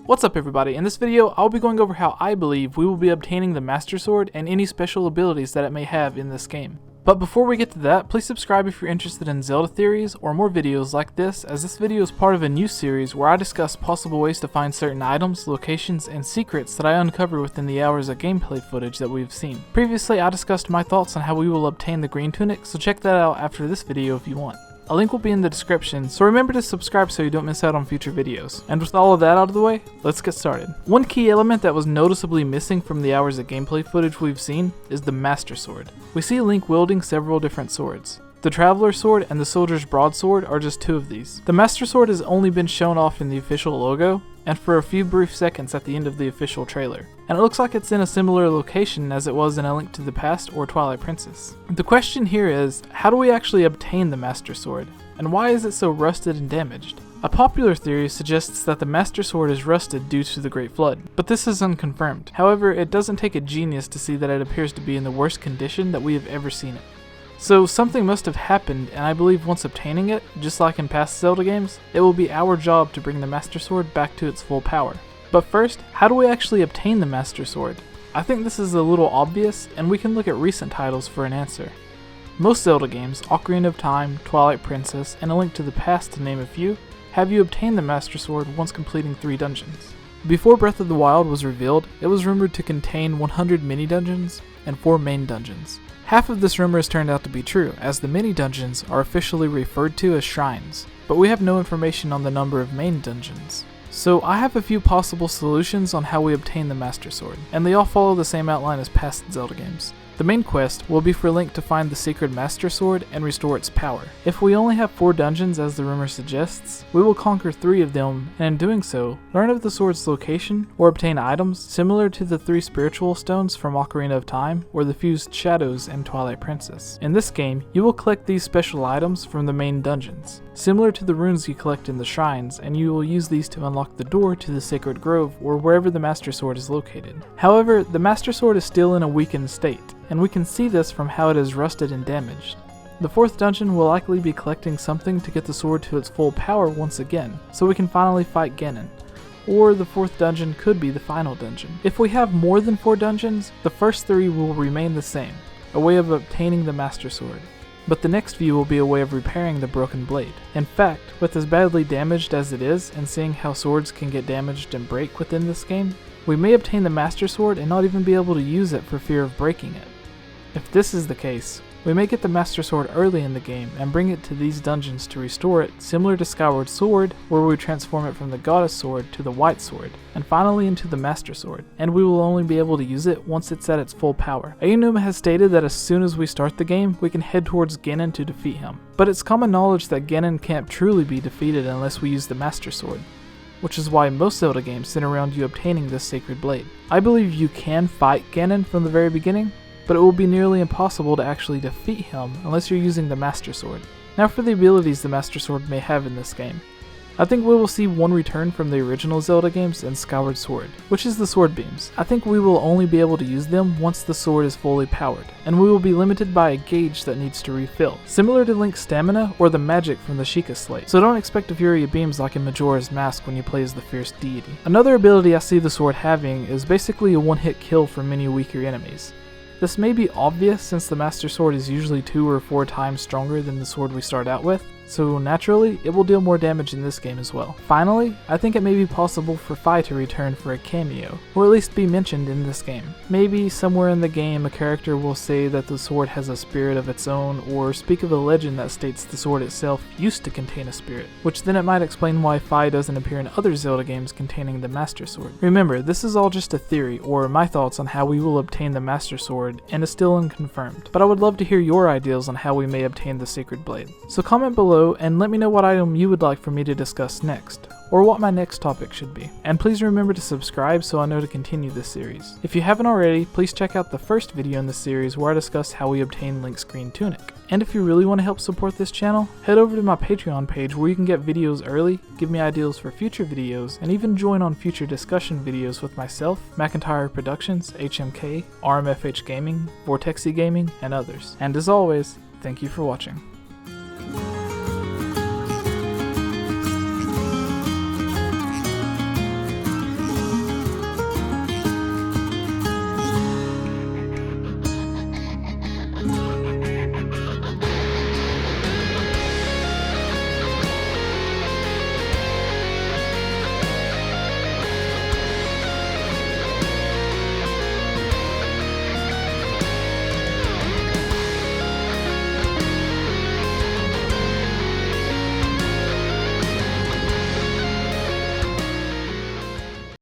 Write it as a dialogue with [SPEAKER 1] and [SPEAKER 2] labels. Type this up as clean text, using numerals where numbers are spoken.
[SPEAKER 1] What's up everybody, in this video I'll be going over how I believe we will be obtaining the Master Sword and any special abilities that it may have in this game. But before we get to that, please subscribe if you're interested in Zelda theories or more videos like this, as this video is part of a new series where I discuss possible ways to find certain items, locations, and secrets that I uncover within the hours of gameplay footage that we've seen. Previously I discussed my thoughts on how we will obtain the green tunic, so check that out after this video if you want. A link will be in the description, so remember to subscribe so you don't miss out on future videos. And with all of that out of the way, let's get started. One key element that was noticeably missing from the hours of gameplay footage we've seen is the Master Sword. We see Link wielding several different swords. The Traveler's Sword and the Soldier's Broadsword are just two of these. The Master Sword has only been shown off in the official logo, and for a few brief seconds at the end of the official trailer. And it looks like it's in a similar location as it was in A Link to the Past or Twilight Princess. The question here is, how do we actually obtain the Master Sword? And why is it so rusted and damaged? A popular theory suggests that the Master Sword is rusted due to the Great Flood, but this is unconfirmed. However, it doesn't take a genius to see that it appears to be in the worst condition that we have ever seen it. So something must have happened, and I believe once obtaining it, just like in past Zelda games, it will be our job to bring the Master Sword back to its full power. But first, how do we actually obtain the Master Sword? I think this is a little obvious, and we can look at recent titles for an answer. Most Zelda games, Ocarina of Time, Twilight Princess, and A Link to the Past to name a few, have you obtain the Master Sword once completing 3 dungeons. Before Breath of the Wild was revealed, it was rumored to contain 100 mini-dungeons and 4 main dungeons. Half of this rumor has turned out to be true, as the mini-dungeons are officially referred to as shrines, but we have no information on the number of main dungeons. So I have a few possible solutions on how we obtain the Master Sword, and they all follow the same outline as past Zelda games. The main quest will be for Link to find the Sacred Master Sword and restore its power. If we only have 4 dungeons as the rumor suggests, we will conquer 3 of them, and in doing so, learn of the sword's location or obtain items similar to the 3 spiritual stones from Ocarina of Time or the fused shadows in Twilight Princess. In this game, you will collect these special items from the main dungeons, similar to the runes you collect in the shrines, and you will use these to unlock the door to the Sacred Grove or wherever the Master Sword is located. However, the Master Sword is still in a weakened state, and we can see this from how it is rusted and damaged. The 4th dungeon will likely be collecting something to get the sword to its full power once again, so we can finally fight Ganon. Or the 4th dungeon could be the final dungeon. If we have more than 4 dungeons, the first 3 will remain the same, a way of obtaining the Master Sword. But the next few will be a way of repairing the broken blade. In fact, with as badly damaged as it is, and seeing how swords can get damaged and break within this game, we may obtain the Master Sword and not even be able to use it for fear of breaking it. If this is the case, we may get the Master Sword early in the game and bring it to these dungeons to restore it, similar to Skyward Sword, where we transform it from the Goddess Sword to the White Sword, and finally into the Master Sword, and we will only be able to use it once it's at its full power. Gnomo has stated that as soon as we start the game, we can head towards Ganon to defeat him, but it's common knowledge that Ganon can't truly be defeated unless we use the Master Sword, which is why most Zelda games center around you obtaining this sacred blade. I believe you can fight Ganon from the very beginning, but it will be nearly impossible to actually defeat him unless you're using the Master Sword. Now for the abilities the Master Sword may have in this game. I think we will see one return from the original Zelda games in Skyward Sword, which is the sword beams. I think we will only be able to use them once the sword is fully powered, and we will be limited by a gauge that needs to refill, similar to Link's stamina or the magic from the Sheikah Slate, so don't expect a fury of beams like in Majora's Mask when you play as the fierce deity. Another ability I see the sword having is basically a one-hit kill for many weaker enemies. This may be obvious since the Master Sword is usually 2 or 4 times stronger than the sword we start out with, so naturally it will deal more damage in this game as well. Finally, I think it may be possible for Fi to return for a cameo, or at least be mentioned in this game. Maybe somewhere in the game a character will say that the sword has a spirit of its own, or speak of a legend that states the sword itself used to contain a spirit, which then it might explain why Fi doesn't appear in other Zelda games containing the Master Sword. Remember, this is all just a theory, or my thoughts on how we will obtain the Master Sword, and is still unconfirmed, but I would love to hear your ideas on how we may obtain the Sacred Blade. So comment below and let me know what item you would like for me to discuss next, or what my next topic should be. And please remember to subscribe so I know to continue this series. If you haven't already, please check out the first video in this series where I discuss how we obtain Link's green tunic. And if you really want to help support this channel, head over to my Patreon page where you can get videos early, give me ideas for future videos, and even join on future discussion videos with myself, McIntyre Productions, HMK, RMFH Gaming, Vortexy Gaming, and others. And as always, thank you for watching.